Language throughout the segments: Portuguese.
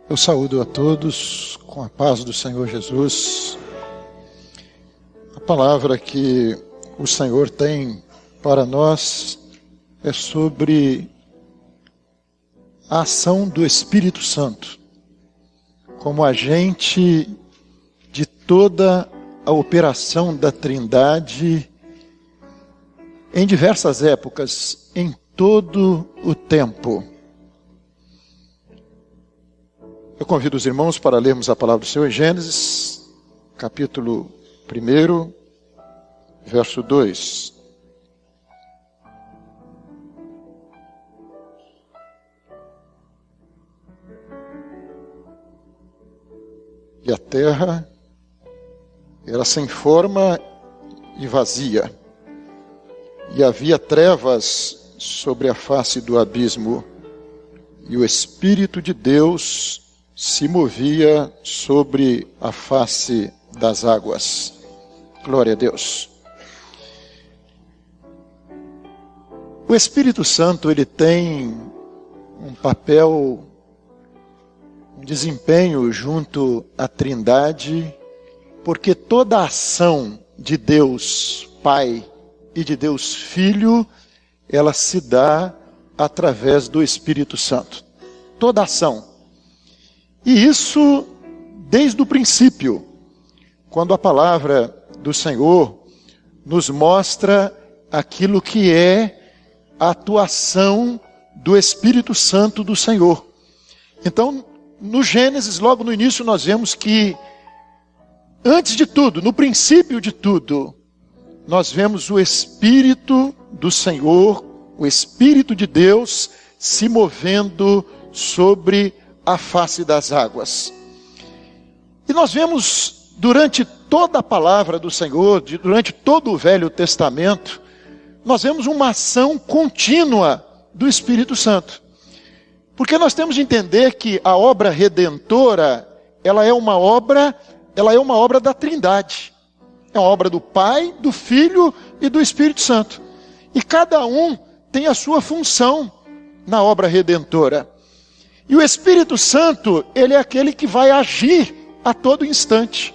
Eu saúdo a todos com a paz do Senhor Jesus. A palavra que o Senhor tem para nós é sobre a ação do Espírito Santo, como agente de toda a operação da Trindade em diversas épocas, em todo o tempo. Eu convido os irmãos para lermos a palavra do Senhor em Gênesis, capítulo 1, verso 2. E a terra era sem forma e vazia, e havia trevas sobre a face do abismo, e o Espírito de Deus se movia sobre a face das águas. Glória a Deus. O Espírito Santo, ele tem um papel, um desempenho junto à Trindade, porque toda a ação de Deus Pai e de Deus Filho, ela se dá através do Espírito Santo. Toda a ação. E isso desde o princípio, quando a palavra do Senhor nos mostra aquilo que é a atuação do Espírito Santo do Senhor. Então, no Gênesis, logo no início, nós vemos que, antes de tudo, no princípio de tudo, nós vemos o Espírito do Senhor, o Espírito de Deus, se movendo sobre a face das águas. E nós vemos durante toda a palavra do Senhor, durante todo o Velho Testamento, nós vemos uma ação contínua do Espírito Santo. Porque nós temos de entender que a obra redentora, ela é uma obra da Trindade. É uma obra do Pai, do Filho e do Espírito Santo. E cada um tem a sua função na obra redentora. E o Espírito Santo, ele é aquele que vai agir a todo instante.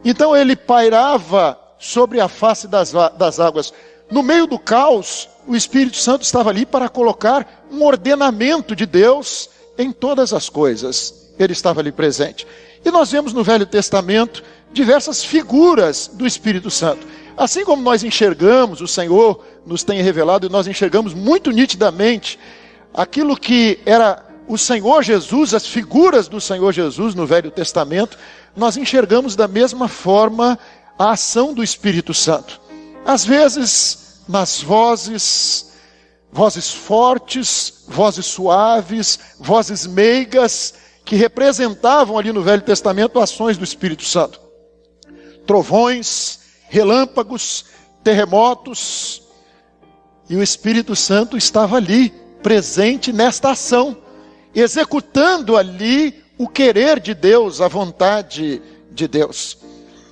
Então ele pairava sobre a face das águas. No meio do caos, o Espírito Santo estava ali para colocar um ordenamento de Deus em todas as coisas. Ele estava ali presente. E nós vemos no Velho Testamento diversas figuras do Espírito Santo. Assim como nós enxergamos, o Senhor nos tem revelado, e nós enxergamos muito nitidamente aquilo que era o Senhor Jesus, as figuras do Senhor Jesus no Velho Testamento, nós enxergamos da mesma forma a ação do Espírito Santo. Às vezes, nas vozes fortes, vozes suaves, vozes meigas, que representavam ali no Velho Testamento ações do Espírito Santo. Trovões, relâmpagos, terremotos, e o Espírito Santo estava ali, presente nesta ação, executando ali o querer de Deus, a vontade de Deus.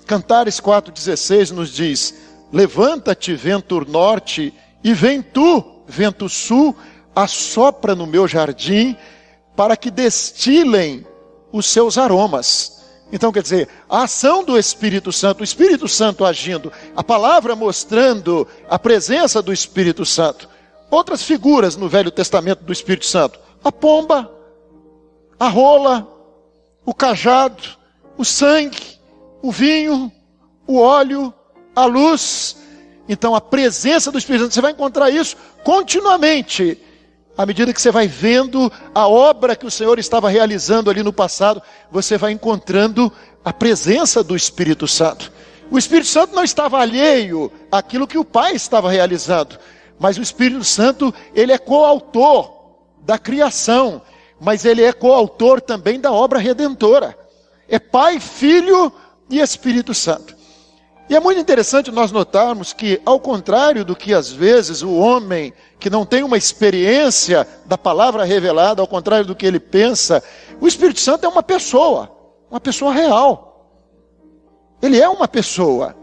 Cantares 4,16 nos diz: levanta-te, vento norte, e vem tu, vento sul, assopra no meu jardim, para que destilem os seus aromas. Então quer dizer, a ação do Espírito Santo, o Espírito Santo agindo, a palavra mostrando a presença do Espírito Santo. Outras figuras no Velho Testamento do Espírito Santo: a pomba, a rola, o cajado, o sangue, o vinho, o óleo, a luz. Então a presença do Espírito Santo, você vai encontrar isso continuamente, à medida que você vai vendo a obra que o Senhor estava realizando ali no passado, você vai encontrando a presença do Espírito Santo. O Espírito Santo não estava alheio àquilo que o Pai estava realizando, mas o Espírito Santo, ele é coautor da criação, mas ele é coautor também da obra redentora. É Pai, Filho e Espírito Santo. E é muito interessante nós notarmos que, ao contrário do que às vezes o homem que não tem uma experiência da palavra revelada, ao contrário do que ele pensa, o Espírito Santo é uma pessoa real. Ele é uma pessoa.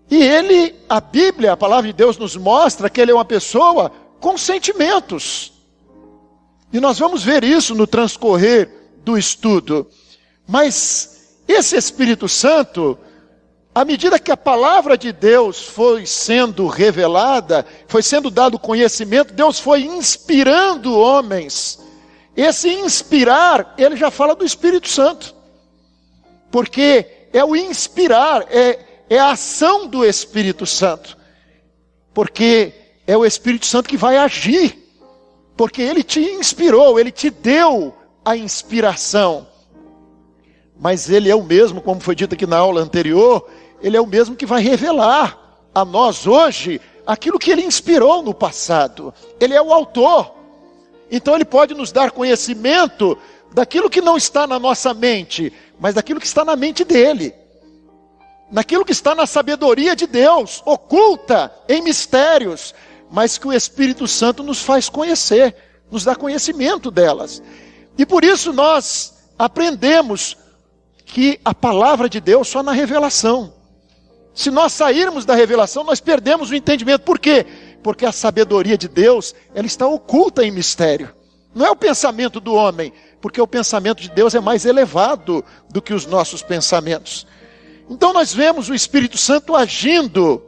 E ele, a Bíblia, a palavra de Deus nos mostra que ele é uma pessoa com sentimentos. E nós vamos ver isso no transcorrer do estudo. Mas esse Espírito Santo, à medida que a palavra de Deus foi sendo revelada, foi sendo dado conhecimento, Deus foi inspirando homens. Esse inspirar, ele já fala do Espírito Santo. Porque é o inspirar, é a ação do Espírito Santo. Porque é o Espírito Santo que vai agir. Porque ele te inspirou, ele te deu a inspiração. Mas ele é o mesmo, como foi dito aqui na aula anterior, ele é o mesmo que vai revelar a nós hoje aquilo que ele inspirou no passado. Ele é o autor. Então ele pode nos dar conhecimento daquilo que não está na nossa mente, mas daquilo que está na mente dele. Naquilo que está na sabedoria de Deus, oculta em mistérios, mas que o Espírito Santo nos faz conhecer, nos dá conhecimento delas. E por isso nós aprendemos que a palavra de Deus só na revelação. Se nós sairmos da revelação, nós perdemos o entendimento. Por quê? Porque a sabedoria de Deus, ela está oculta em mistério. Não é o pensamento do homem, porque o pensamento de Deus é mais elevado do que os nossos pensamentos. Então nós vemos o Espírito Santo agindo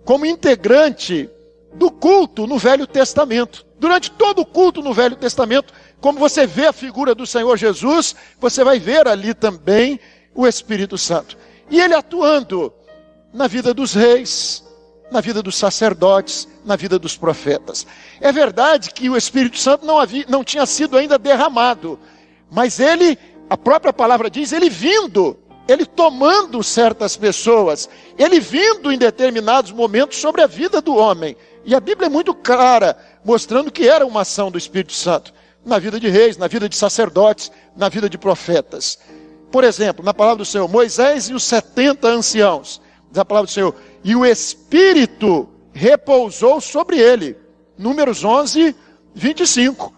como integrante do culto no Velho Testamento. Durante todo o culto no Velho Testamento, como você vê a figura do Senhor Jesus, você vai ver ali também o Espírito Santo. E ele atuando na vida dos reis, na vida dos sacerdotes, na vida dos profetas. É verdade que o Espírito Santo não tinha sido ainda derramado, mas ele, a própria palavra diz, ele vindo, ele tomando certas pessoas, ele vindo em determinados momentos sobre a vida do homem. E a Bíblia é muito clara, mostrando que era uma ação do Espírito Santo, na vida de reis, na vida de sacerdotes, na vida de profetas. Por exemplo, na palavra do Senhor, Moisés e os 70 anciãos, diz a palavra do Senhor, e o Espírito repousou sobre ele. Números 11, 25.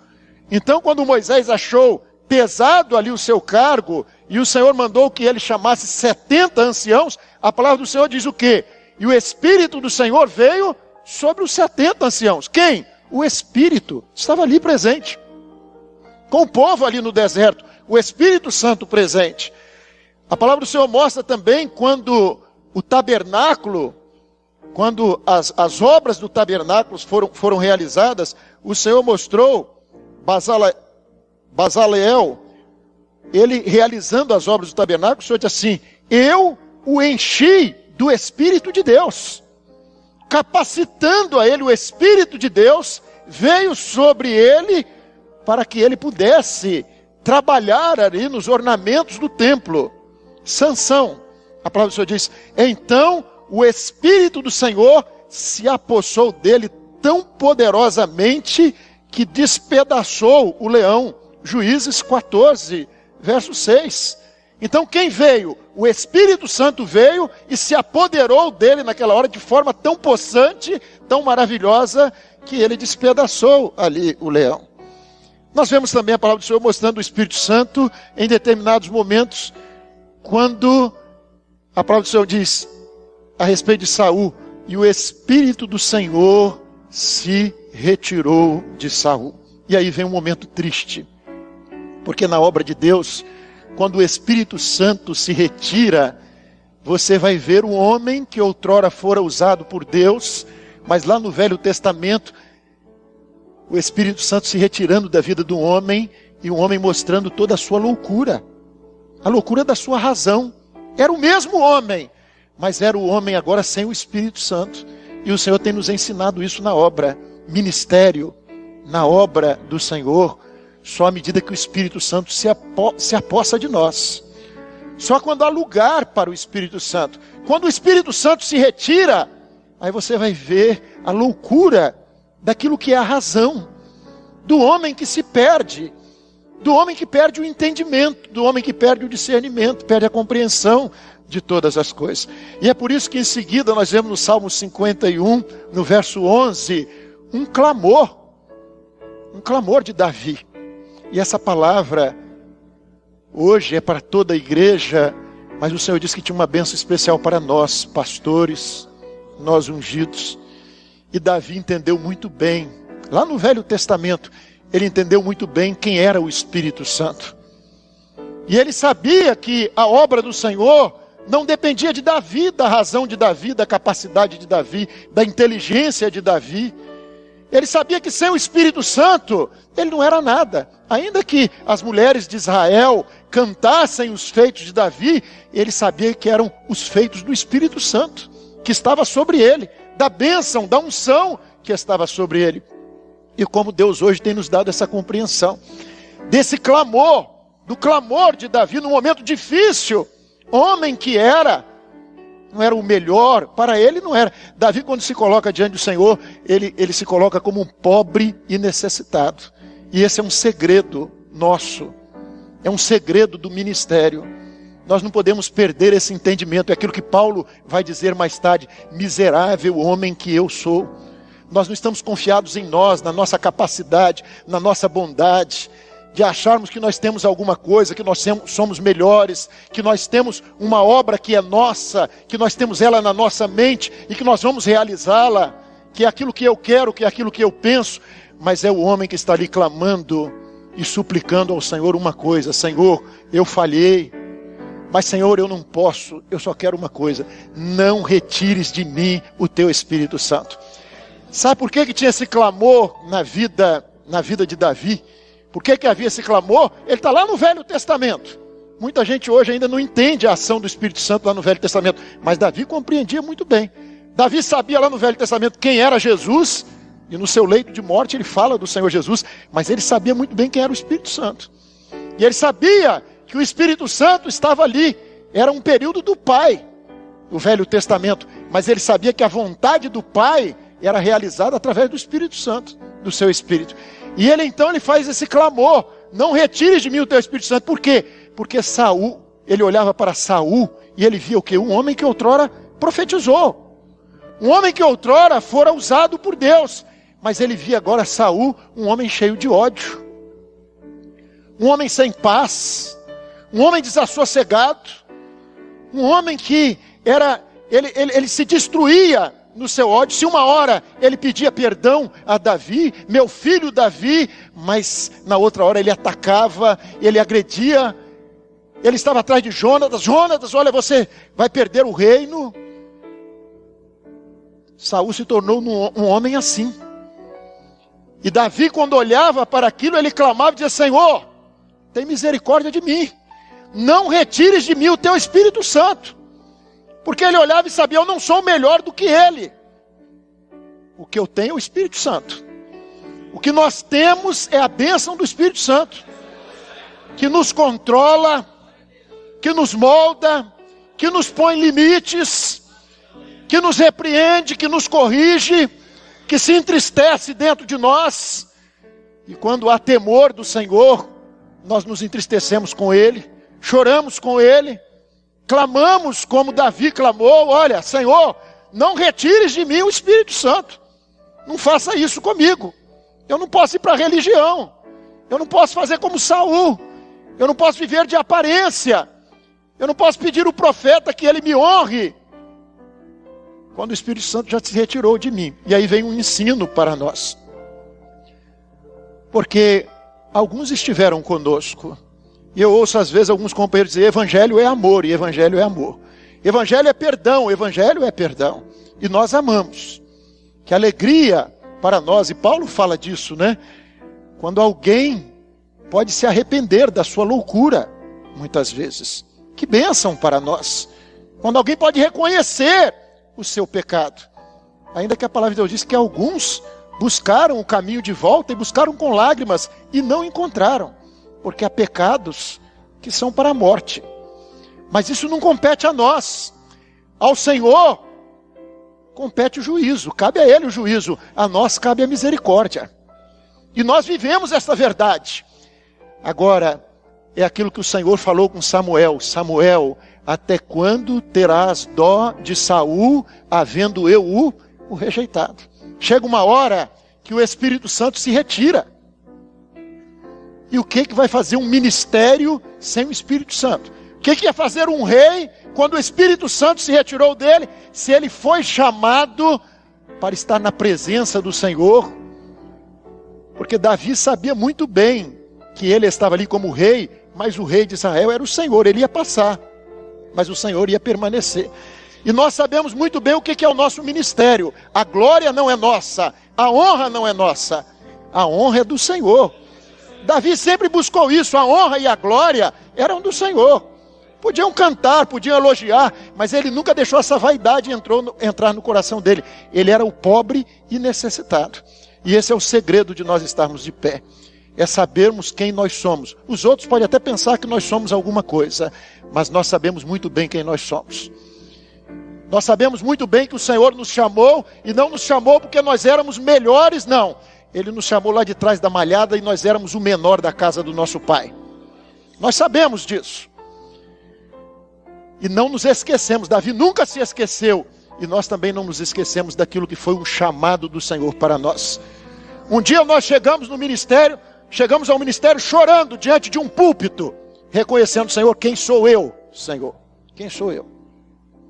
Então, quando Moisés achou pesado ali o seu cargo, e o Senhor mandou que ele chamasse 70 anciãos, a palavra do Senhor diz o quê? E o Espírito do Senhor veio sobre os 70 anciãos. Quem? O Espírito estava ali presente, com o povo ali no deserto, o Espírito Santo presente. A palavra do Senhor mostra também quando o tabernáculo, quando as obras do tabernáculo foram realizadas, o Senhor mostrou Bazaleel, ele realizando as obras do tabernáculo, o Senhor disse assim, eu o enchi do Espírito de Deus, capacitando a ele, o Espírito de Deus veio sobre ele, para que ele pudesse trabalhar ali nos ornamentos do templo. Sansão, a palavra do Senhor diz, então o Espírito do Senhor se apossou dele tão poderosamente que despedaçou o leão. Juízes 14, verso 6. Então quem veio? O Espírito Santo veio e se apoderou dele naquela hora de forma tão possante, tão maravilhosa, que ele despedaçou ali o leão. Nós vemos também a palavra do Senhor mostrando o Espírito Santo em determinados momentos, quando a palavra do Senhor diz a respeito de Saul, e o Espírito do Senhor se retirou de Saul. E aí vem um momento triste, porque na obra de Deus, quando o Espírito Santo se retira, você vai ver um homem que outrora fora usado por Deus, mas lá no Velho Testamento, o Espírito Santo se retirando da vida do homem, e o homem mostrando toda a sua loucura, a loucura da sua razão. Era o mesmo homem, mas era o homem agora sem o Espírito Santo. E o Senhor tem nos ensinado isso na obra, ministério, na obra do Senhor, só à medida que o Espírito Santo se apossa de nós. Só quando há lugar para o Espírito Santo. Quando o Espírito Santo se retira, aí você vai ver a loucura daquilo que é a razão, do homem que se perde, do homem que perde o entendimento, do homem que perde o discernimento, perde a compreensão de todas as coisas. E é por isso que em seguida nós vemos no Salmo 51, no verso 11, um clamor de Davi. E essa palavra hoje é para toda a igreja, mas o Senhor disse que tinha uma bênção especial para nós, pastores, nós ungidos. E Davi entendeu muito bem, lá no Velho Testamento, ele entendeu muito bem quem era o Espírito Santo. E ele sabia que a obra do Senhor não dependia de Davi, da razão de Davi, da capacidade de Davi, da inteligência de Davi. Ele sabia que sem o Espírito Santo, ele não era nada. Ainda que as mulheres de Israel cantassem os feitos de Davi, ele sabia que eram os feitos do Espírito Santo, que estava sobre ele, da bênção, da unção que estava sobre ele. E como Deus hoje tem nos dado essa compreensão, desse clamor, do clamor de Davi no momento difícil, homem que era, não era o melhor, para ele não era. Davi, quando se coloca diante do Senhor, ele se coloca como um pobre e necessitado. E esse é um segredo nosso, é um segredo do ministério. Nós não podemos perder esse entendimento, é aquilo que Paulo vai dizer mais tarde: miserável homem que eu sou. Nós não estamos confiados em nós, na nossa capacidade, na nossa bondade, de acharmos que nós temos alguma coisa, que nós somos melhores, que nós temos uma obra que é nossa, que nós temos ela na nossa mente e que nós vamos realizá-la, que é aquilo que eu quero, que é aquilo que eu penso. Mas é o homem que está ali clamando e suplicando ao Senhor uma coisa: Senhor, eu falhei, mas Senhor, eu não posso, eu só quero uma coisa: não retires de mim o teu Espírito Santo. Sabe por que tinha esse clamor na vida de Davi? Por que havia esse clamor? Ele está lá no Velho Testamento. Muita gente hoje ainda não entende a ação do Espírito Santo lá no Velho Testamento, mas Davi compreendia muito bem. Davi sabia lá no Velho Testamento quem era Jesus, e no seu leito de morte ele fala do Senhor Jesus, mas ele sabia muito bem quem era o Espírito Santo. E ele sabia que o Espírito Santo estava ali. Era um período do Pai, o Velho Testamento, mas ele sabia que a vontade do Pai era realizada através do Espírito Santo, do seu Espírito. E ele então faz esse clamor: não retires de mim o teu Espírito Santo. Por quê? Porque Saul, ele olhava para Saul e ele via o quê? Um homem que outrora profetizou, um homem que outrora fora usado por Deus, mas ele via agora Saul, um homem cheio de ódio, um homem sem paz, um homem desassossegado, um homem que ele se destruía no seu ódio. Se uma hora ele pedia perdão a Davi, meu filho Davi, mas na outra hora ele atacava, ele agredia. Ele estava atrás de Jonatas: Jonatas, olha, você vai perder o reino. Saul se tornou um homem assim. E Davi, quando olhava para aquilo, ele clamava e dizia: Senhor, tem misericórdia de mim, não retires de mim o teu Espírito Santo. Porque ele olhava e sabia: eu não sou melhor do que ele. O que eu tenho é o Espírito Santo. O que nós temos é a bênção do Espírito Santo, que nos controla, que nos molda, que nos põe limites, que nos repreende, que nos corrige, que se entristece dentro de nós. E quando há temor do Senhor, nós nos entristecemos com Ele, choramos com Ele, clamamos como Davi clamou: olha, Senhor, não retires de mim o Espírito Santo. Não faça isso comigo. Eu não posso ir para a religião. Eu não posso fazer como Saul. Eu não posso viver de aparência. Eu não posso pedir ao profeta que ele me honre, quando o Espírito Santo já se retirou de mim. E aí vem um ensino para nós. Porque alguns estiveram conosco. E eu ouço às vezes alguns companheiros dizer: evangelho é amor, e evangelho é amor. Evangelho é perdão, evangelho é perdão. E nós amamos. Que alegria para nós, e Paulo fala disso, né? Quando alguém pode se arrepender da sua loucura, muitas vezes. Que bênção para nós. Quando alguém pode reconhecer o seu pecado. Ainda que a palavra de Deus diz que alguns buscaram o caminho de volta e buscaram com lágrimas e não encontraram. Porque há pecados que são para a morte. Mas isso não compete a nós. Ao Senhor compete o juízo, cabe a Ele o juízo, a nós cabe a misericórdia. E nós vivemos esta verdade. Agora, é aquilo que o Senhor falou com Samuel: Samuel, até quando terás dó de Saul, havendo eu o rejeitado? Chega uma hora que o Espírito Santo se retira. E o que vai fazer um ministério sem o Espírito Santo? O que ia fazer um rei quando o Espírito Santo se retirou dele? Se ele foi chamado para estar na presença do Senhor. Porque Davi sabia muito bem que ele estava ali como rei, mas o rei de Israel era o Senhor, ele ia passar, mas o Senhor ia permanecer. E nós sabemos muito bem o que é o nosso ministério. A glória não é nossa, a honra não é nossa, a honra é do Senhor. Davi sempre buscou isso, a honra e a glória eram do Senhor. Podiam cantar, podiam elogiar, mas ele nunca deixou essa vaidade entrar no coração dele. Ele era o pobre e necessitado. E esse é o segredo de nós estarmos de pé. É sabermos quem nós somos. Os outros podem até pensar que nós somos alguma coisa, mas nós sabemos muito bem quem nós somos. Nós sabemos muito bem que o Senhor nos chamou, e não nos chamou porque nós éramos melhores, não. Ele nos chamou lá de trás da malhada e nós éramos o menor da casa do nosso pai. Nós sabemos disso. E não nos esquecemos, Davi nunca se esqueceu. E nós também não nos esquecemos daquilo que foi um chamado do Senhor para nós. Um dia nós chegamos ao ministério chorando diante de um púlpito, reconhecendo, Senhor, quem sou eu, Senhor? Quem sou eu?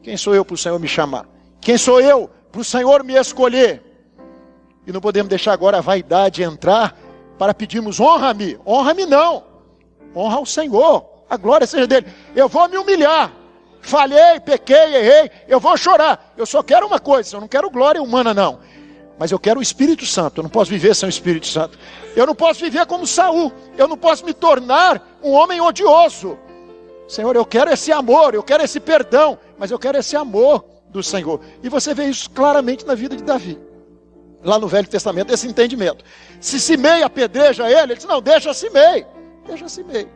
Quem sou eu para o Senhor me chamar? Quem sou eu para o Senhor me escolher? E não podemos deixar agora a vaidade entrar para pedirmos honra-me. Honra-me não. Honra ao Senhor. A glória seja dele. Eu vou me humilhar. Falhei, pequei, errei. Eu vou chorar. Eu só quero uma coisa. Eu não quero glória humana não. Mas eu quero o Espírito Santo. Eu não posso viver sem o Espírito Santo. Eu não posso viver como Saul. Eu não posso me tornar um homem odioso. Senhor, eu quero esse amor. Eu quero esse perdão. Mas eu quero esse amor do Senhor. E você vê isso claramente na vida de Davi. Lá no Velho Testamento, esse entendimento. Se Simei apedreja ele disse, não, deixa Simei. Deixa Simei.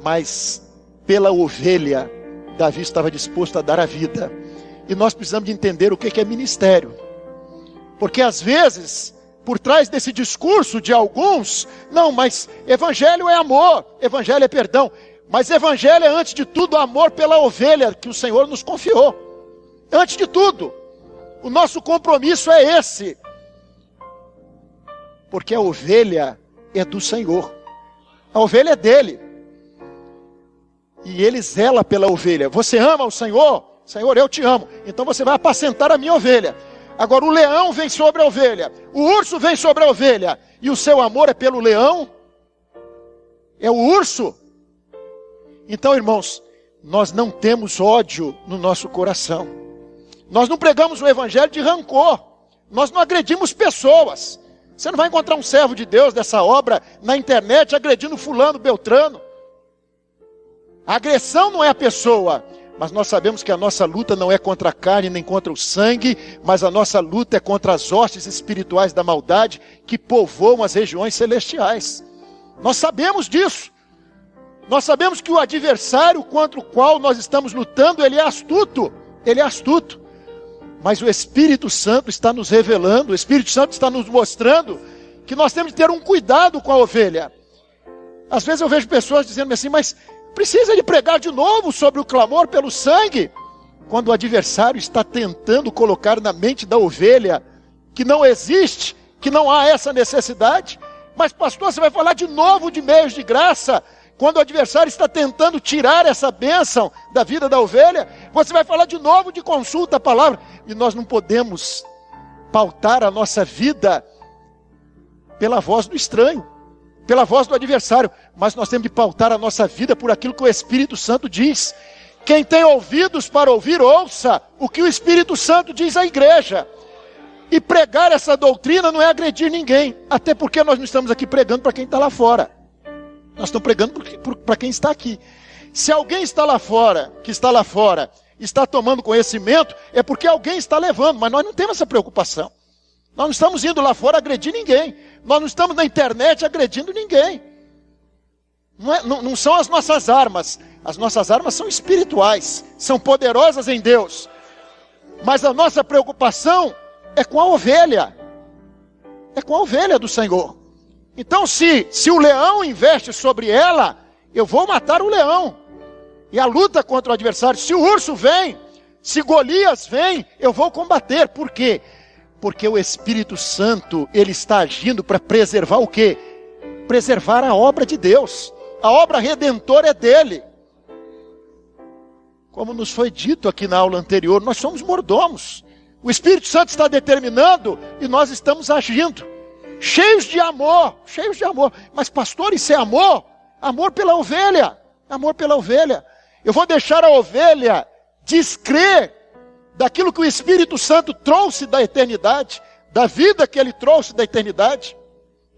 Mas pela ovelha, Davi estava disposto a dar a vida. E nós precisamos de entender o que é ministério. Porque às vezes, por trás desse discurso de alguns, não, mas evangelho é amor, evangelho é perdão. Mas evangelho é antes de tudo amor pela ovelha que o Senhor nos confiou. Antes de tudo. O nosso compromisso é esse. Porque a ovelha é do Senhor. A ovelha é dele. E ele zela pela ovelha. Você ama o Senhor? Senhor, eu te amo. Então você vai apacentar a minha ovelha. Agora o leão vem sobre a ovelha. O urso vem sobre a ovelha. E o seu amor é pelo leão? É o urso? Então, irmãos, nós não temos ódio no nosso coração. Nós não pregamos o evangelho de rancor. Nós não agredimos pessoas. Você não vai encontrar um servo de Deus dessa obra na internet agredindo fulano, beltrano. A agressão não é a pessoa. Mas nós sabemos que a nossa luta não é contra a carne nem contra o sangue, mas a nossa luta é contra as hostes espirituais da maldade que povoam as regiões celestiais. Nós sabemos disso. Nós sabemos que o adversário contra o qual nós estamos lutando, ele é astuto. Ele é astuto. Mas o Espírito Santo está nos revelando, o Espírito Santo está nos mostrando que nós temos que ter um cuidado com a ovelha. Às vezes eu vejo pessoas dizendo assim, mas precisa de pregar de novo sobre o clamor pelo sangue? Quando o adversário está tentando colocar na mente da ovelha que não existe, que não há essa necessidade. Mas pastor, você vai falar de novo de meios de graça? Quando o adversário está tentando tirar essa bênção da vida da ovelha, você vai falar de novo de consulta à palavra. E nós não podemos pautar a nossa vida pela voz do estranho, pela voz do adversário. Mas nós temos de pautar a nossa vida por aquilo que o Espírito Santo diz. Quem tem ouvidos para ouvir, ouça o que o Espírito Santo diz à igreja. E pregar essa doutrina não é agredir ninguém. Até porque nós não estamos aqui pregando para quem está lá fora. Nós estamos pregando para quem está aqui. Se alguém está lá fora, que está lá fora, está tomando conhecimento, é porque alguém está levando, mas nós não temos essa preocupação. Nós não estamos indo lá fora agredir ninguém. Nós não estamos na internet agredindo ninguém. Não são as nossas armas. As nossas armas são espirituais, são poderosas em Deus. Mas a nossa preocupação é com a ovelha. É com a ovelha do Senhor. Então se o leão investe sobre ela, eu vou matar o leão. E a luta contra o adversário, se o urso vem, se Golias vem, eu vou combater. Por quê? Porque o Espírito Santo, ele está agindo para preservar o quê? Preservar a obra de Deus. A obra redentora é dele. Como nos foi dito aqui na aula anterior, nós somos mordomos. O Espírito Santo está determinando e nós estamos agindo. cheios de amor. Mas pastor, isso é amor? Amor pela ovelha. Eu vou deixar a ovelha descrer daquilo que o Espírito Santo trouxe da eternidade, da vida que ele trouxe da eternidade,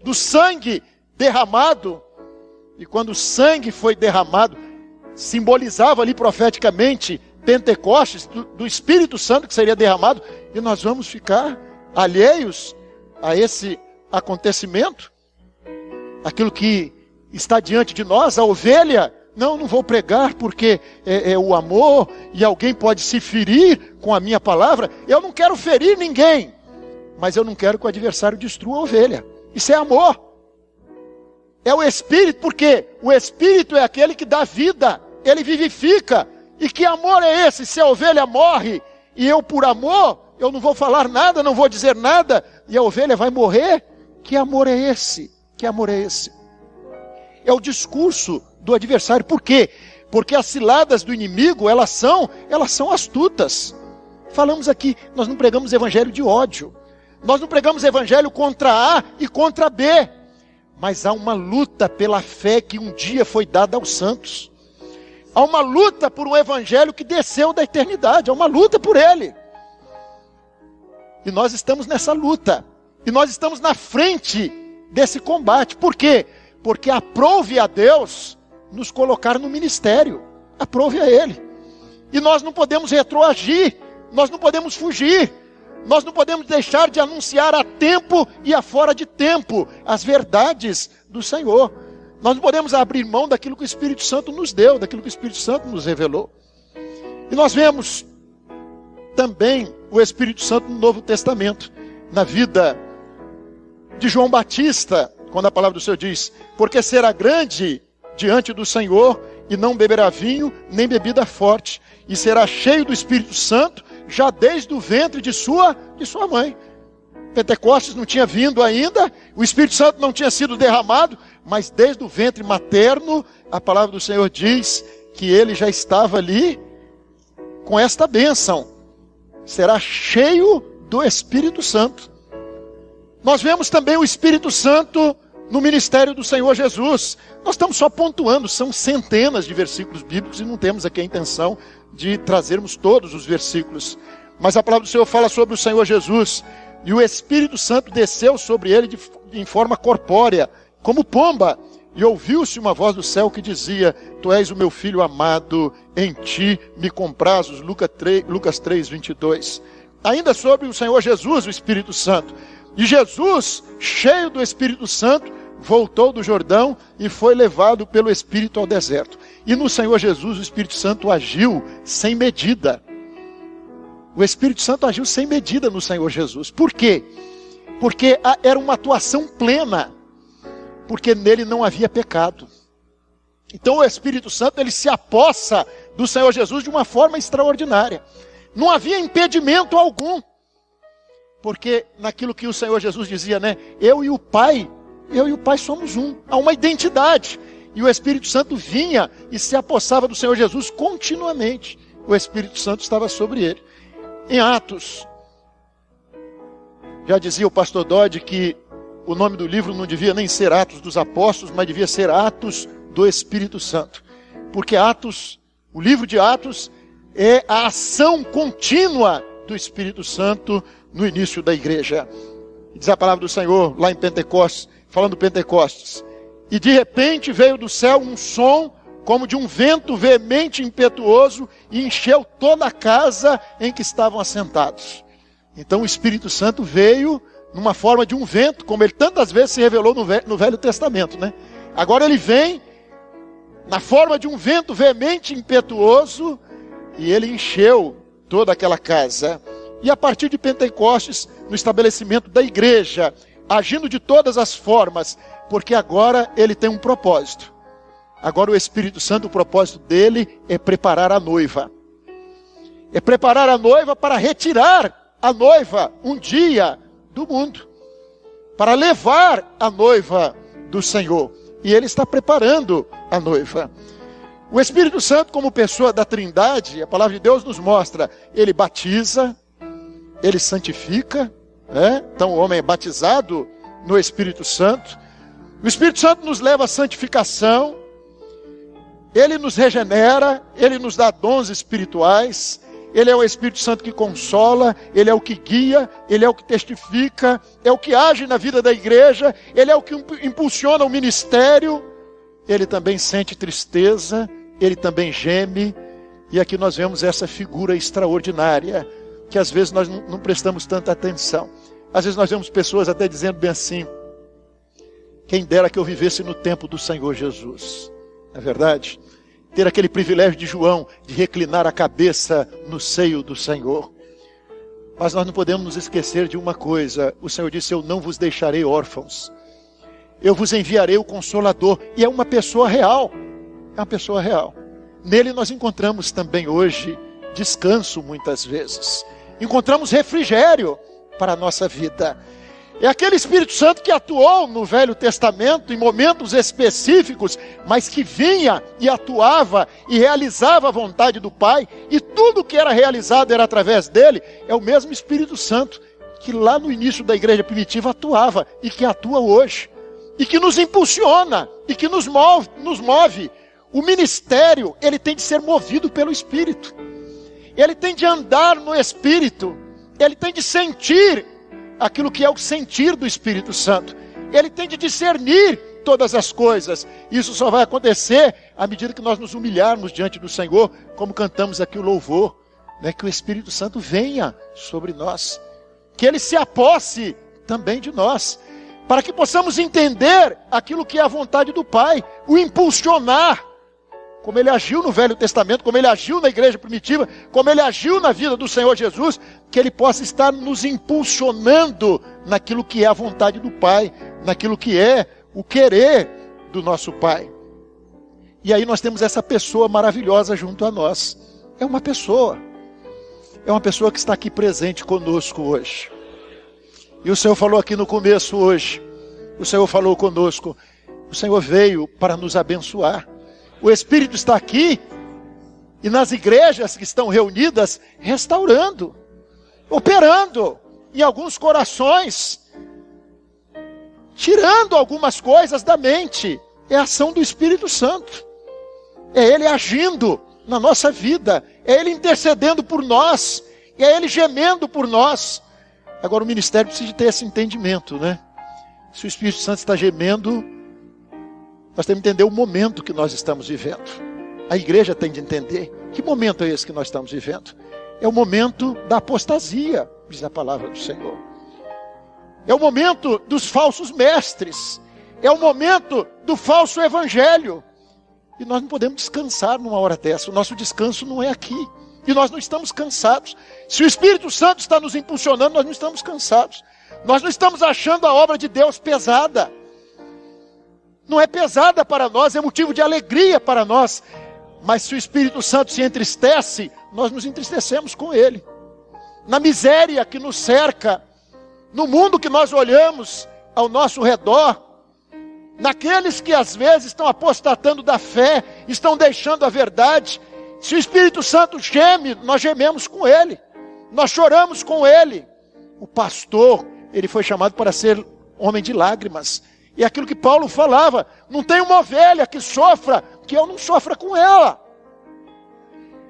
do sangue derramado. E quando o sangue foi derramado, simbolizava ali profeticamente Pentecostes, do Espírito Santo que seria derramado, e nós vamos ficar alheios a esse acontecimento, aquilo que está diante de nós, a ovelha. Não vou pregar porque é o amor, e alguém pode se ferir com a minha palavra. Eu não quero ferir ninguém, mas eu não quero que o adversário destrua a ovelha. Isso é amor. É o Espírito, porque o Espírito é aquele que dá vida, ele vivifica. E que amor é esse? Se a ovelha morre e eu, por amor, eu não vou falar nada, não vou dizer nada, e a ovelha vai morrer? Que amor é esse? É o discurso do adversário. Por quê? Porque as ciladas do inimigo, elas são astutas. Falamos aqui, nós não pregamos evangelho de ódio. Nós não pregamos evangelho contra A e contra B. Mas há uma luta pela fé que um dia foi dada aos santos. Há uma luta por um evangelho que desceu da eternidade. Há uma luta por ele. E nós estamos nessa luta. E nós estamos na frente desse combate. Por quê? Porque aprove a Deus nos colocar no ministério. Aprove a Ele. E nós não podemos retroagir. Nós não podemos fugir. Nós não podemos deixar de anunciar a tempo e a fora de tempo as verdades do Senhor. Nós não podemos abrir mão daquilo que o Espírito Santo nos deu, daquilo que o Espírito Santo nos revelou. E nós vemos também o Espírito Santo no Novo Testamento, na vida de João Batista, quando a palavra do Senhor diz: porque será grande diante do Senhor, e não beberá vinho, nem bebida forte, e será cheio do Espírito Santo, já desde o ventre de sua mãe. Pentecostes não tinha vindo ainda, o Espírito Santo não tinha sido derramado, mas desde o ventre materno, a palavra do Senhor diz que ele já estava ali com esta bênção: será cheio do Espírito Santo. Nós vemos também o Espírito Santo no ministério do Senhor Jesus. Nós estamos só pontuando, são centenas de versículos bíblicos, e não temos aqui a intenção de trazermos todos os versículos. Mas a palavra do Senhor fala sobre o Senhor Jesus, e o Espírito Santo desceu sobre ele em forma corpórea, como pomba, e ouviu-se uma voz do céu que dizia: tu és o meu filho amado, em ti me comprazes. Lucas 3, 22. Ainda sobre o Senhor Jesus, o Espírito Santo. E Jesus, cheio do Espírito Santo, voltou do Jordão e foi levado pelo Espírito ao deserto. E no Senhor Jesus, o Espírito Santo agiu sem medida. O Espírito Santo agiu sem medida no Senhor Jesus. Por quê? Porque era uma atuação plena. Porque nele não havia pecado. Então o Espírito Santo, ele se apossa do Senhor Jesus de uma forma extraordinária. Não havia impedimento algum. Porque naquilo que o Senhor Jesus dizia, né? Eu e o Pai somos um. Há uma identidade. E o Espírito Santo vinha e se apossava do Senhor Jesus continuamente. O Espírito Santo estava sobre ele. Em Atos, já dizia o pastor Dodge que o nome do livro não devia nem ser Atos dos Apóstolos, mas devia ser Atos do Espírito Santo. Porque Atos, o livro de Atos, é a ação contínua do Espírito Santo no início da igreja. Diz a palavra do Senhor lá em Pentecostes, falando Pentecostes: e de repente veio do céu um som como de um vento veemente e impetuoso, e encheu toda a casa em que estavam assentados. Então o Espírito Santo veio numa forma de um vento, como ele tantas vezes se revelou no Velho Testamento, né? Agora ele vem na forma de um vento veemente e impetuoso, e ele encheu toda aquela casa. E a partir de Pentecostes, no estabelecimento da igreja, agindo de todas as formas, porque agora ele tem um propósito. Agora o Espírito Santo, o propósito dele é preparar a noiva. É preparar a noiva para retirar a noiva um dia do mundo. Para levar a noiva do Senhor. E ele está preparando a noiva. O Espírito Santo, como pessoa da Trindade, a palavra de Deus nos mostra, ele batiza, ele santifica, né? Então o homem é batizado no Espírito Santo. O Espírito Santo nos leva à santificação, ele nos regenera, ele nos dá dons espirituais, ele é o Espírito Santo que consola, ele é o que guia, ele é o que testifica, é o que age na vida da igreja, ele é o que impulsiona o ministério, ele também sente tristeza, ele também geme, e aqui nós vemos essa figura extraordinária, que às vezes nós não prestamos tanta atenção. Às vezes nós vemos pessoas até dizendo bem assim: quem dera que eu vivesse no tempo do Senhor Jesus. Não é verdade? Ter aquele privilégio de João, de reclinar a cabeça no seio do Senhor. Mas nós não podemos nos esquecer de uma coisa. O Senhor disse: eu não vos deixarei órfãos. Eu vos enviarei o Consolador. E é uma pessoa real. É uma pessoa real. Nele nós encontramos também hoje descanso muitas vezes. Encontramos refrigério para a nossa vida. É aquele Espírito Santo que atuou no Velho Testamento em momentos específicos, mas que vinha e atuava e realizava a vontade do Pai, e tudo que era realizado era através dele. É o mesmo Espírito Santo que lá no início da igreja primitiva atuava e que atua hoje, e que nos impulsiona e que nos move. O ministério, ele tem de ser movido pelo Espírito, ele tem de andar no Espírito, ele tem de sentir aquilo que é o sentir do Espírito Santo. Ele tem de discernir todas as coisas. Isso só vai acontecer à medida que nós nos humilharmos diante do Senhor, como cantamos aqui o louvor, né? Que o Espírito Santo venha sobre nós, que ele se aposse também de nós, para que possamos entender aquilo que é a vontade do Pai, o impulsionar, como ele agiu no Velho Testamento, como ele agiu na igreja primitiva, como ele agiu na vida do Senhor Jesus, que ele possa estar nos impulsionando naquilo que é a vontade do Pai, naquilo que é o querer do nosso Pai. E aí nós temos essa pessoa maravilhosa junto a nós. É uma pessoa que está aqui presente conosco hoje. E o Senhor falou aqui no começo hoje, o Senhor falou conosco, o Senhor veio para nos abençoar. O Espírito está aqui e nas igrejas que estão reunidas, restaurando, operando em alguns corações, tirando algumas coisas da mente. É a ação do Espírito Santo, é ele agindo na nossa vida, é ele intercedendo por nós, é ele gemendo por nós. Agora o ministério precisa ter esse entendimento, né? Se o Espírito Santo está gemendo, nós temos que entender o momento que nós estamos vivendo. A igreja tem de entender que momento é esse que nós estamos vivendo. É o momento da apostasia, diz a palavra do Senhor. É o momento dos falsos mestres. É o momento do falso evangelho. E nós não podemos descansar numa hora dessa. O nosso descanso não é aqui. E nós não estamos cansados. Se o Espírito Santo está nos impulsionando, nós não estamos cansados. Nós não estamos achando a obra de Deus pesada. Não é pesada para nós, é motivo de alegria para nós. Mas se o Espírito Santo se entristece, nós nos entristecemos com ele. Na miséria que nos cerca, no mundo que nós olhamos ao nosso redor, naqueles que às vezes estão apostatando da fé, estão deixando a verdade, se o Espírito Santo geme, nós gememos com ele, nós choramos com ele. O pastor, ele foi chamado para ser homem de lágrimas. E aquilo que Paulo falava, não tem uma ovelha que sofra, que eu não sofra com ela.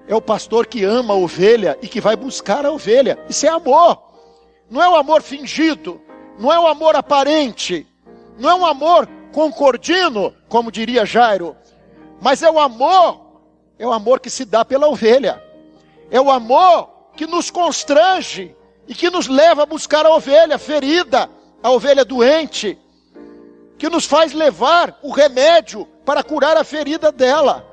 É o pastor que ama a ovelha e que vai buscar a ovelha. Isso é amor. Não é um amor fingido, não é um amor aparente, não é um amor concordino, como diria Jairo, mas é o amor que se dá pela ovelha. É o amor que nos constrange e que nos leva a buscar a ovelha ferida, a ovelha doente, que nos faz levar o remédio para curar a ferida dela.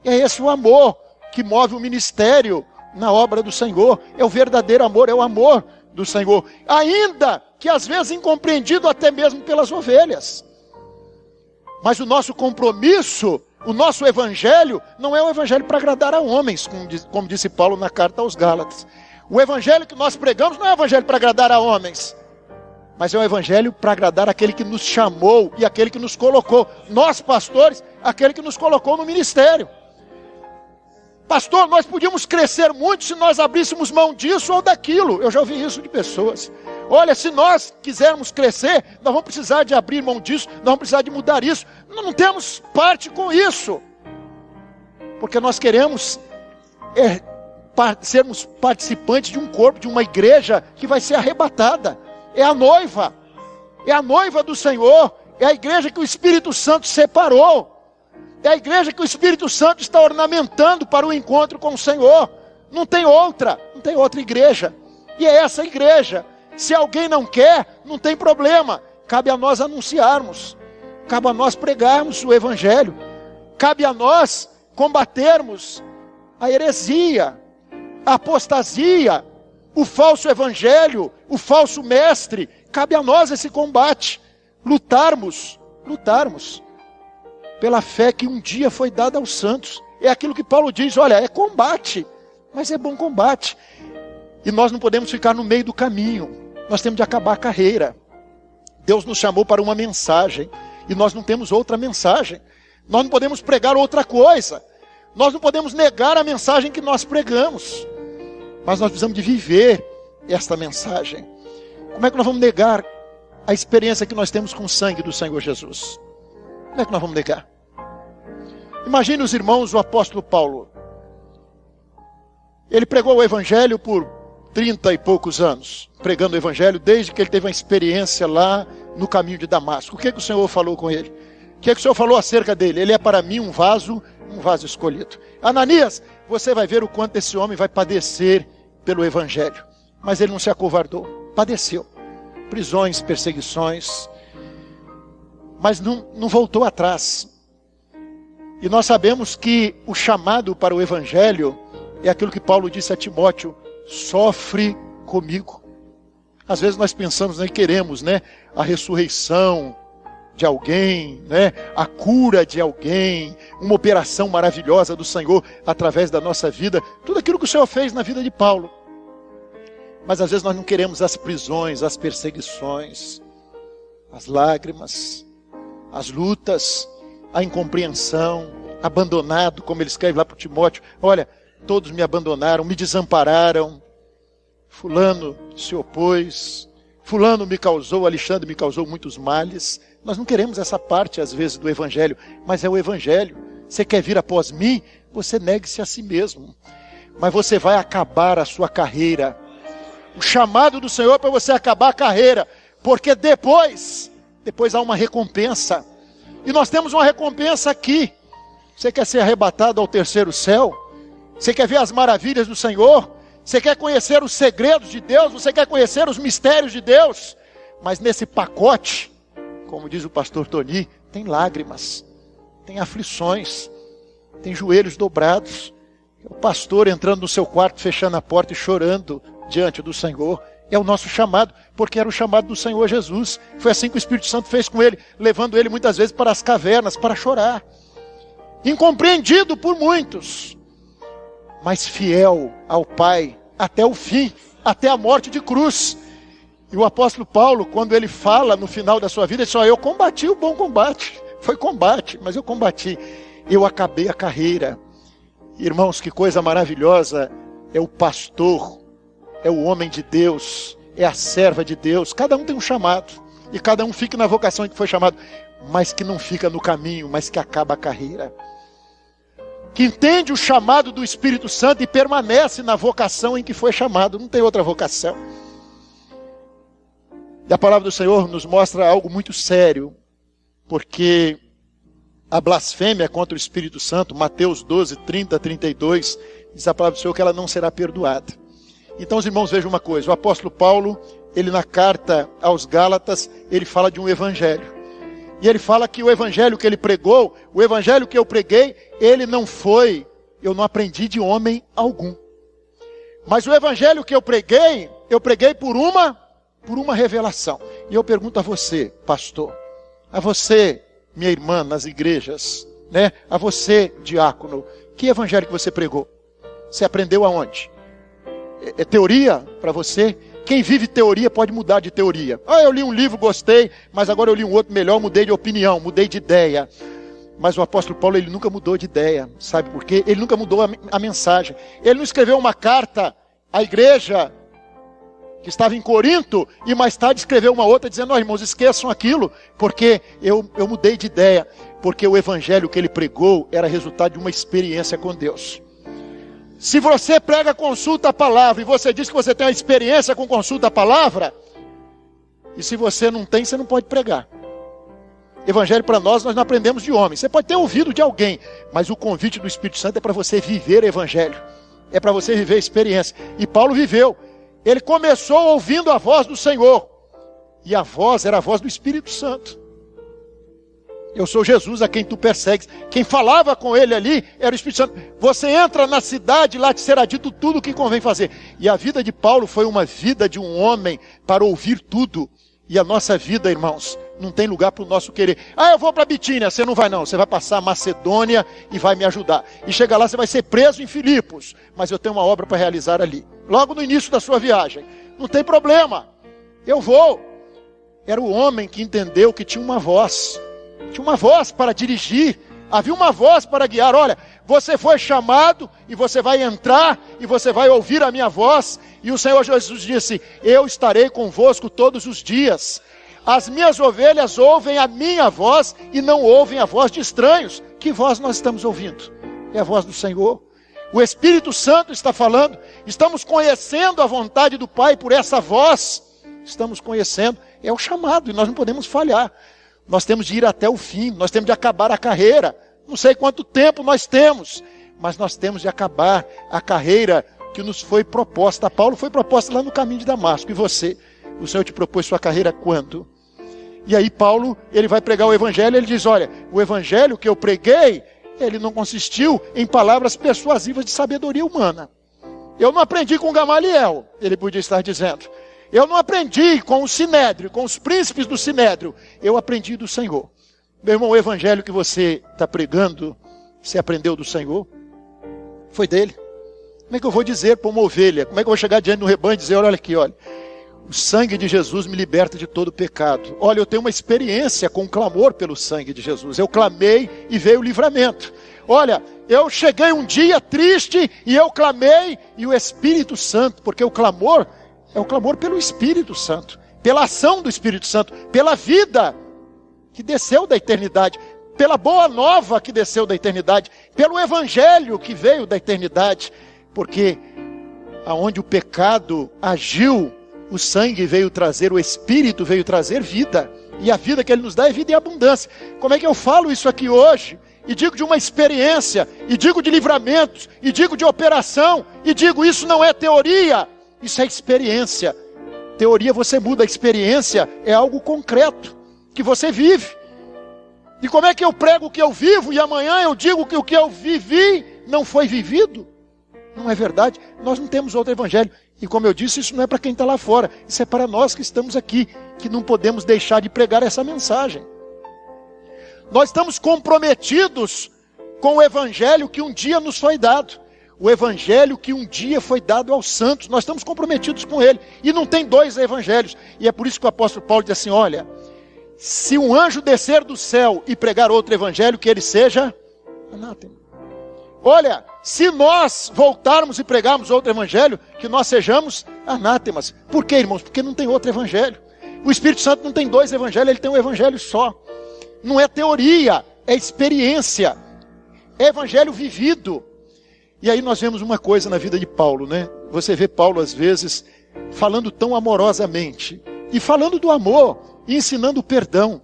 É esse o amor que move o ministério na obra do Senhor. É o verdadeiro amor, é o amor do Senhor. Ainda que às vezes incompreendido até mesmo pelas ovelhas. Mas o nosso compromisso, o nosso evangelho, não é um evangelho para agradar a homens, como disse Paulo na carta aos Gálatas. O evangelho que nós pregamos não é um evangelho para agradar a homens, mas é um evangelho para agradar aquele que nos chamou e aquele que nos colocou. Nós, pastores, aquele que nos colocou no ministério. Pastor, nós podíamos crescer muito se nós abríssemos mão disso ou daquilo. Eu já ouvi isso de pessoas. Olha, se nós quisermos crescer, nós vamos precisar de abrir mão disso, nós vamos precisar de mudar isso. Nós não temos parte com isso. Porque nós queremos sermos participantes de um corpo, de uma igreja que vai ser arrebatada. É a noiva do Senhor, é a igreja que o Espírito Santo separou. É a igreja que o Espírito Santo está ornamentando para o encontro com o Senhor. Não tem outra igreja. E é essa igreja. Se alguém não quer, não tem problema. Cabe a nós anunciarmos. Cabe a nós pregarmos o Evangelho. Cabe a nós combatermos a heresia, a apostasia, o falso evangelho, o falso mestre. Cabe a nós esse combate. Lutarmos pela fé que um dia foi dada aos santos. É aquilo que Paulo diz, olha, é combate, mas é bom combate. E nós não podemos ficar no meio do caminho. Nós temos de acabar a carreira. Deus nos chamou para uma mensagem, e nós não temos outra mensagem. Nós não podemos pregar outra coisa. Nós não podemos negar a mensagem que nós pregamos. Mas nós precisamos de viver esta mensagem. Como é que nós vamos negar a experiência que nós temos com o sangue do Senhor Jesus? Como é que nós vamos negar? Imagine os irmãos, o apóstolo Paulo. Ele pregou o Evangelho por 30 e poucos anos. Pregando o Evangelho desde que ele teve uma experiência lá no caminho de Damasco. O que o Senhor falou com ele? O que o Senhor falou acerca dele? Ele é para mim um vaso escolhido. Ananias, você vai ver o quanto esse homem vai padecer pelo Evangelho. Mas ele não se acovardou. Padeceu. Prisões, perseguições. Mas não voltou atrás. E nós sabemos que o chamado para o Evangelho é aquilo que Paulo disse a Timóteo: sofre comigo. Às vezes nós pensamos, queremos, a ressurreição de alguém, a cura de alguém, uma operação maravilhosa do Senhor através da nossa vida, tudo aquilo que o Senhor fez na vida de Paulo. Mas às vezes nós não queremos as prisões, as perseguições, as lágrimas, as lutas, a incompreensão, abandonado, como ele escreve lá para Timóteo. Olha, todos me abandonaram, me desampararam, fulano se opôs, fulano me causou, Alexandre me causou muitos males. Nós não queremos essa parte às vezes do Evangelho, mas é o Evangelho. Você quer vir após mim? Você negue-se a si mesmo, mas você vai acabar a sua carreira. O chamado do Senhor é para você acabar a carreira, porque depois há uma recompensa. E nós temos uma recompensa aqui. Você quer ser arrebatado ao terceiro céu? Você quer ver as maravilhas do Senhor? Você quer conhecer os segredos de Deus? Você quer conhecer os mistérios de Deus? Mas nesse pacote, como diz o pastor Tony, tem lágrimas, tem aflições, tem joelhos dobrados. O pastor entrando no seu quarto, fechando a porta e chorando diante do Senhor. É o nosso chamado, porque era o chamado do Senhor Jesus. Foi assim que o Espírito Santo fez com ele, levando ele muitas vezes para as cavernas, para chorar. Incompreendido por muitos, mas fiel ao Pai, até o fim, até a morte de cruz. E o apóstolo Paulo, quando ele fala no final da sua vida, ele diz: eu combati o bom combate. Foi combate, mas eu combati. Eu acabei a carreira. Irmãos, que coisa maravilhosa é o pastor, é o homem de Deus, é a serva de Deus. Cada um tem um chamado, e cada um fica na vocação em que foi chamado, mas que não fica no caminho, mas que acaba a carreira. Que entende o chamado do Espírito Santo e permanece na vocação em que foi chamado. Não tem outra vocação. E a palavra do Senhor nos mostra algo muito sério, porque a blasfêmia contra o Espírito Santo, Mateus 12, 30, 32, diz a palavra do Senhor que ela não será perdoada. Então os irmãos, vejam uma coisa: o apóstolo Paulo, ele na carta aos Gálatas, ele fala de um evangelho. E ele fala que o evangelho que ele pregou, o evangelho que eu preguei, ele não foi, eu não aprendi de homem algum. Mas o evangelho que eu preguei por uma revelação. E eu pergunto a você, pastor, a você, minha irmã nas igrejas, a você, diácono, que evangelho que você pregou? Você aprendeu aonde? É teoria para você? Quem vive teoria pode mudar de teoria. Eu li um livro, gostei, mas agora eu li um outro melhor, mudei de opinião, mudei de ideia. Mas o apóstolo Paulo, ele nunca mudou de ideia. Sabe por quê? Ele nunca mudou a mensagem. Ele não escreveu uma carta à igreja que estava em Corinto, e mais tarde escreveu uma outra dizendo: irmãos, esqueçam aquilo, porque eu mudei de ideia. Porque o evangelho que ele pregou era resultado de uma experiência com Deus. Se você prega consulta à palavra, e você diz que você tem uma experiência com consulta à palavra, e se você não tem, você não pode pregar. Evangelho para nós não aprendemos de homem. Você pode ter ouvido de alguém, mas o convite do Espírito Santo é para você viver o evangelho. É para você viver a experiência. E Paulo viveu. Ele começou ouvindo a voz do Senhor. E a voz era a voz do Espírito Santo. Eu sou Jesus a quem tu persegues. Quem falava com ele ali era o Espírito Santo. Você entra na cidade, lá te será dito tudo o que convém fazer. E a vida de Paulo foi uma vida de um homem para ouvir tudo. E a nossa vida, irmãos, não tem lugar para o nosso querer. Eu vou para Bitínia. Você não vai não. Você vai passar a Macedônia e vai me ajudar. E chegar lá, você vai ser preso em Filipos. Mas eu tenho uma obra para realizar ali. Logo no início da sua viagem. Não tem problema. Eu vou. Era o homem que entendeu que tinha uma voz. Tinha uma voz para dirigir. Havia uma voz para guiar. Olha, você foi chamado e você vai entrar e você vai ouvir a minha voz. E o Senhor Jesus disse: eu estarei convosco todos os dias. As minhas ovelhas ouvem a minha voz e não ouvem a voz de estranhos. Que voz nós estamos ouvindo? É a voz do Senhor. O Espírito Santo está falando. Estamos conhecendo a vontade do Pai por essa voz. Estamos conhecendo. É o chamado e nós não podemos falhar. Nós temos de ir até o fim. Nós temos de acabar a carreira. Não sei quanto tempo nós temos, mas nós temos de acabar a carreira que nos foi proposta. A Paulo foi proposta lá no caminho de Damasco. E você? O Senhor te propôs sua carreira quando? E aí Paulo, ele vai pregar o evangelho, ele diz: olha, o evangelho que eu preguei, ele não consistiu em palavras persuasivas de sabedoria humana. Eu não aprendi com Gamaliel, ele podia estar dizendo. Eu não aprendi com o Sinédrio, com os príncipes do Sinédrio. Eu aprendi do Senhor. Meu irmão, o evangelho que você está pregando, você aprendeu do Senhor? Foi dele. Como é que eu vou dizer para uma ovelha? Como é que eu vou chegar diante do rebanho e dizer: olha aqui, olha, o sangue de Jesus me liberta de todo pecado. Olha, eu tenho uma experiência com o clamor pelo sangue de Jesus. Eu clamei e veio o livramento. Olha, eu cheguei um dia triste e eu clamei, e o Espírito Santo, porque o clamor é o clamor pelo Espírito Santo, pela ação do Espírito Santo, pela vida que desceu da eternidade, pela boa nova que desceu da eternidade, pelo evangelho que veio da eternidade, porque aonde o pecado agiu, o sangue veio trazer, o Espírito veio trazer vida, e a vida que ele nos dá é vida em abundância. Como é que eu falo isso aqui hoje? E digo de uma experiência, e digo de livramentos, e digo de operação, e digo: isso não é teoria, isso é experiência. Teoria você muda, a experiência é algo concreto, que você vive. E como é que eu prego o que eu vivo, e amanhã eu digo que o que eu vivi não foi vivido? Não é verdade? Nós não temos outro evangelho. E como eu disse, isso não é para quem está lá fora. Isso é para nós que estamos aqui, que não podemos deixar de pregar essa mensagem. Nós estamos comprometidos com o evangelho que um dia nos foi dado. O evangelho que um dia foi dado aos santos. Nós estamos comprometidos com ele. E não tem dois evangelhos. E é por isso que o apóstolo Paulo diz assim: olha, se um anjo descer do céu e pregar outro evangelho, que ele seja anátema. Olha, se nós voltarmos e pregarmos outro evangelho, que nós sejamos anátemas. Por quê, irmãos? Porque não tem outro evangelho. O Espírito Santo não tem dois evangelhos, ele tem um evangelho só. Não é teoria, é experiência. É evangelho vivido. E aí nós vemos uma coisa na vida de Paulo, né? Você vê Paulo às vezes falando tão amorosamente, e falando do amor, e ensinando o perdão.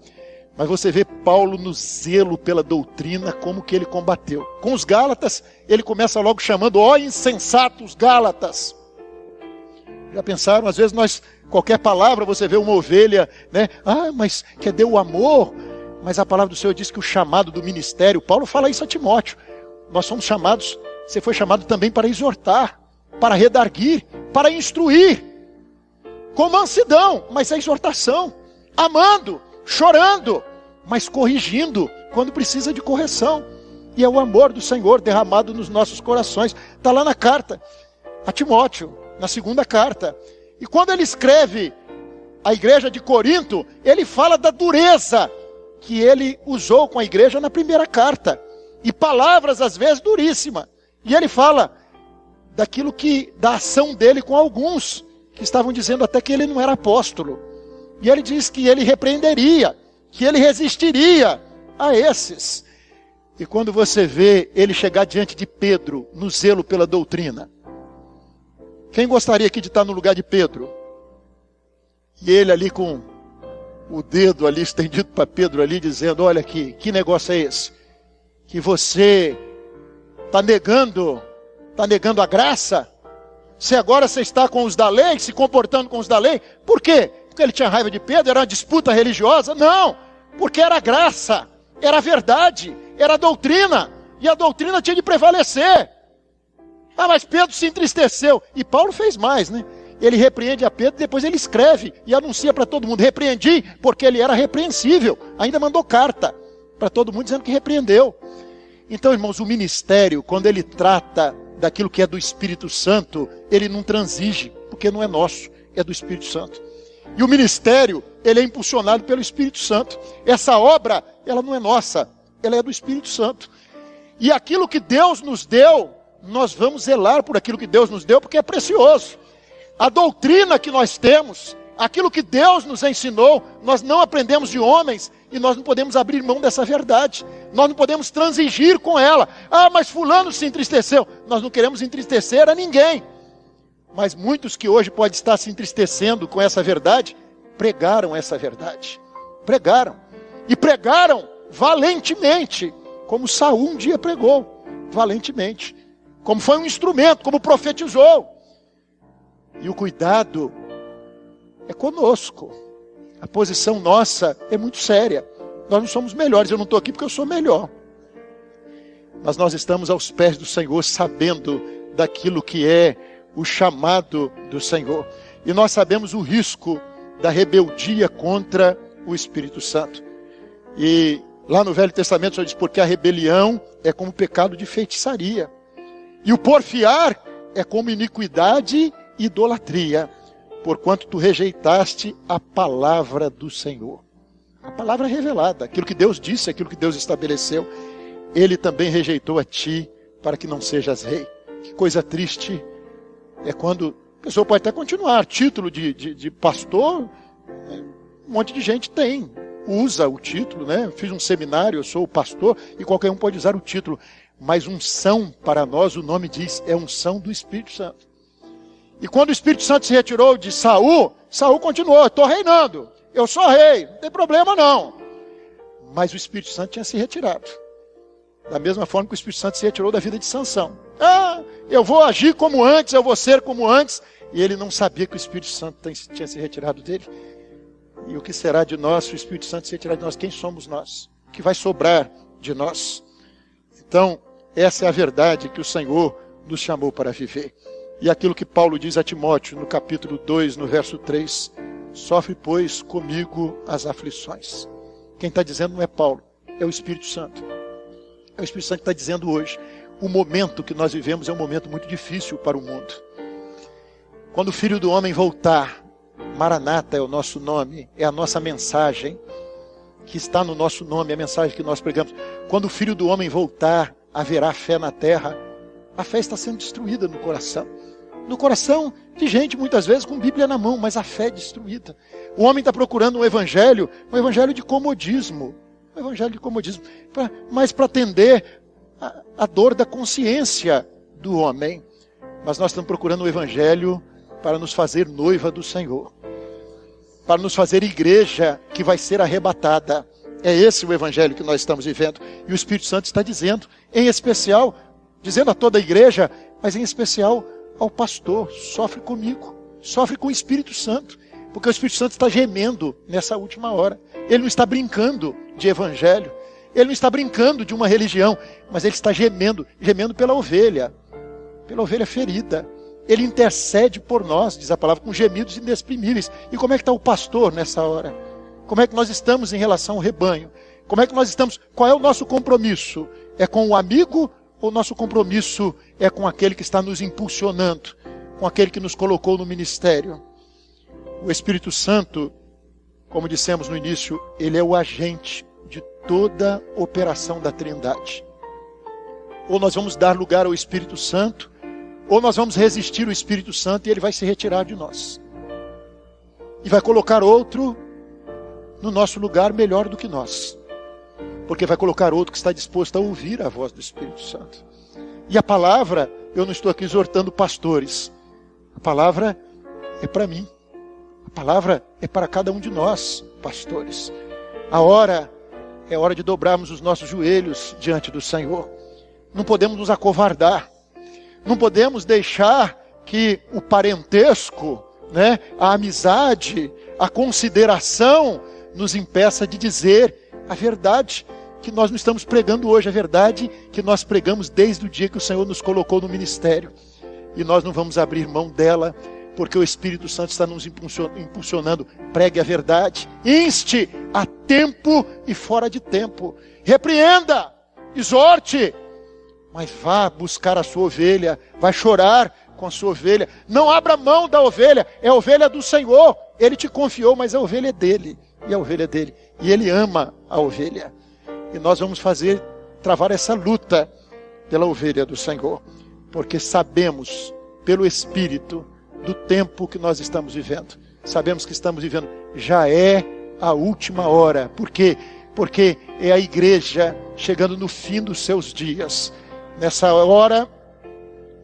Mas você vê Paulo no zelo pela doutrina, como que ele combateu. Com os Gálatas, ele começa logo chamando: ó insensatos Gálatas. Já pensaram? Às vezes qualquer palavra, você vê uma ovelha, né? Mas cadê o amor? Mas a palavra do Senhor diz que o chamado do ministério, Paulo fala isso a Timóteo. Nós somos chamados, você foi chamado também para exortar, para redarguir, para instruir. Com mansidão, mas é exortação. Amando, chorando, mas corrigindo quando precisa de correção. E é o amor do Senhor derramado nos nossos corações. Está lá na carta a Timóteo, na segunda carta. E quando ele escreve à igreja de Corinto, ele fala da dureza que ele usou com a igreja na primeira carta. E palavras, às vezes, duríssimas. E ele fala da ação dele com alguns, que estavam dizendo até que ele não era apóstolo. E ele diz que ele repreenderia, que ele resistiria a esses. E quando você vê ele chegar diante de Pedro, no zelo pela doutrina, quem gostaria aqui de estar no lugar de Pedro? E ele ali com o dedo ali estendido para Pedro ali, dizendo, olha aqui, que negócio é esse? Que você está negando a graça? Se agora você está com os da lei, se comportando com os da lei, por quê? Porque ele tinha raiva de Pedro, era uma disputa religiosa? Não, porque era graça, era verdade, era doutrina, e a doutrina tinha de prevalecer. Ah, mas Pedro se entristeceu, e Paulo fez mais, né? Ele repreende a Pedro, depois ele escreve e anuncia para todo mundo, repreendi, porque ele era repreensível, ainda mandou carta para todo mundo dizendo que repreendeu. Então, irmãos, o ministério, quando ele trata daquilo que é do Espírito Santo, ele não transige, porque não é nosso, é do Espírito Santo. E o ministério, ele é impulsionado pelo Espírito Santo. Essa obra, ela não é nossa, ela é do Espírito Santo. E aquilo que Deus nos deu, nós vamos zelar por aquilo que Deus nos deu, porque é precioso. A doutrina que nós temos, aquilo que Deus nos ensinou, nós não aprendemos de homens, e nós não podemos abrir mão dessa verdade. Nós não podemos transigir com ela. Ah, mas fulano se entristeceu. Nós não queremos entristecer a ninguém. Mas muitos que hoje podem estar se entristecendo com essa verdade, pregaram essa verdade. Pregaram. E pregaram valentemente, como Saul um dia pregou, valentemente. Como foi um instrumento, como profetizou. E o cuidado é conosco. A posição nossa é muito séria. Nós não somos melhores. Eu não estou aqui porque eu sou melhor. Mas nós estamos aos pés do Senhor, sabendo daquilo que é o chamado do Senhor. E nós sabemos o risco da rebeldia contra o Espírito Santo. E lá no Velho Testamento, o Senhor diz, porque a rebelião é como pecado de feitiçaria. E o porfiar é como iniquidade e idolatria. Porquanto tu rejeitaste a palavra do Senhor. A palavra revelada, aquilo que Deus disse, aquilo que Deus estabeleceu. Ele também rejeitou a ti, para que não sejas rei. Que coisa triste é quando a pessoa pode até continuar. Título de pastor, um monte de gente tem. Usa o título, né? Eu fiz um seminário, eu sou o pastor, e qualquer um pode usar o título. Mas unção, para nós, o nome diz, é unção do Espírito Santo. E quando o Espírito Santo se retirou de Saul, Saul continuou, estou reinando, eu sou rei, não tem problema não. Mas o Espírito Santo tinha se retirado. Da mesma forma que o Espírito Santo se retirou da vida de Sansão. Ah, eu vou agir como antes, eu vou ser como antes. E ele não sabia que o Espírito Santo tinha se retirado dele. E o que será de nós se o Espírito Santo se retirar de nós? Quem somos nós? O que vai sobrar de nós? Então, essa é a verdade que o Senhor nos chamou para viver. E aquilo que Paulo diz a Timóteo, no capítulo 2, no verso 3, sofre, pois, comigo as aflições. Quem está dizendo não é Paulo, é o Espírito Santo. É o Espírito Santo que está dizendo hoje. O momento que nós vivemos é um momento muito difícil para o mundo. Quando o Filho do Homem voltar, Maranata é o nosso nome, é a nossa mensagem, que está no nosso nome, a mensagem que nós pregamos. Quando o Filho do Homem voltar, haverá fé na terra. A fé está sendo destruída no coração. No coração de gente, muitas vezes, com Bíblia na mão, mas a fé é destruída. O homem está procurando um evangelho de comodismo. Um evangelho de comodismo, mas para atender a dor da consciência do homem. Mas nós estamos procurando um evangelho para nos fazer noiva do Senhor. Para nos fazer igreja que vai ser arrebatada. É esse o evangelho que nós estamos vivendo. E o Espírito Santo está dizendo, em especial, dizendo a toda a igreja, mas em especial ao pastor, sofre comigo, sofre com o Espírito Santo, porque o Espírito Santo está gemendo nessa última hora. Ele não está brincando de evangelho, ele não está brincando de uma religião, mas ele está gemendo pela ovelha ferida. Ele intercede por nós, diz a palavra, com gemidos inexprimíveis. E como é que está o pastor nessa hora? Como é que nós estamos em relação ao rebanho? Como é que nós estamos? Qual é o nosso compromisso? É com o amigo ou o nosso compromisso é com aquele que está nos impulsionando, com aquele que nos colocou no ministério? O Espírito Santo, como dissemos no início, ele é o agente toda operação da Trindade. Ou nós vamos dar lugar ao Espírito Santo, ou nós vamos resistir ao Espírito Santo e ele vai se retirar de nós. E vai colocar outro no nosso lugar melhor do que nós. Porque vai colocar outro que está disposto a ouvir a voz do Espírito Santo. E a palavra, eu não estou aqui exortando pastores. A palavra é para mim. A palavra é para cada um de nós, pastores. A hora é hora de dobrarmos os nossos joelhos diante do Senhor. Não podemos nos acovardar. Não podemos deixar que o parentesco, a amizade, a consideração nos impeça de dizer a verdade que nós não estamos pregando hoje, a verdade que nós pregamos desde o dia que o Senhor nos colocou no ministério. E nós não vamos abrir mão dela, porque o Espírito Santo está nos impulsionando. Pregue a verdade, inste a tempo e fora de tempo. Repreenda, exorte, mas vá buscar a sua ovelha, vai chorar com a sua ovelha. Não abra mão da ovelha, é a ovelha do Senhor. Ele te confiou, mas a ovelha é dele, e a ovelha é dele. E ele ama a ovelha. E nós vamos travar essa luta pela ovelha do Senhor, porque sabemos, pelo Espírito, do tempo que nós estamos vivendo. Sabemos que estamos vivendo, já é a última hora. Por quê? Porque é a igreja chegando no fim dos seus dias. Nessa hora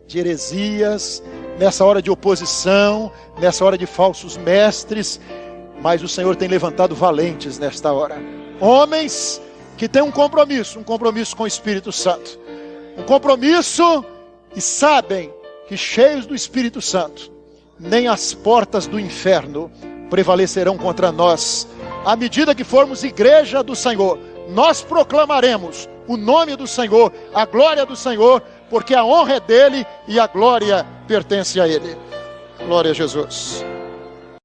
de heresias, nessa hora de oposição, nessa hora de falsos mestres, mas o Senhor tem levantado valentes nesta hora. Homens que têm um compromisso com o Espírito Santo. Um compromisso e sabem que cheios do Espírito Santo, nem as portas do inferno prevalecerão contra nós. À medida que formos igreja do Senhor, nós proclamaremos o nome do Senhor, a glória do Senhor, porque a honra é dele e a glória pertence a ele. Glória a Jesus.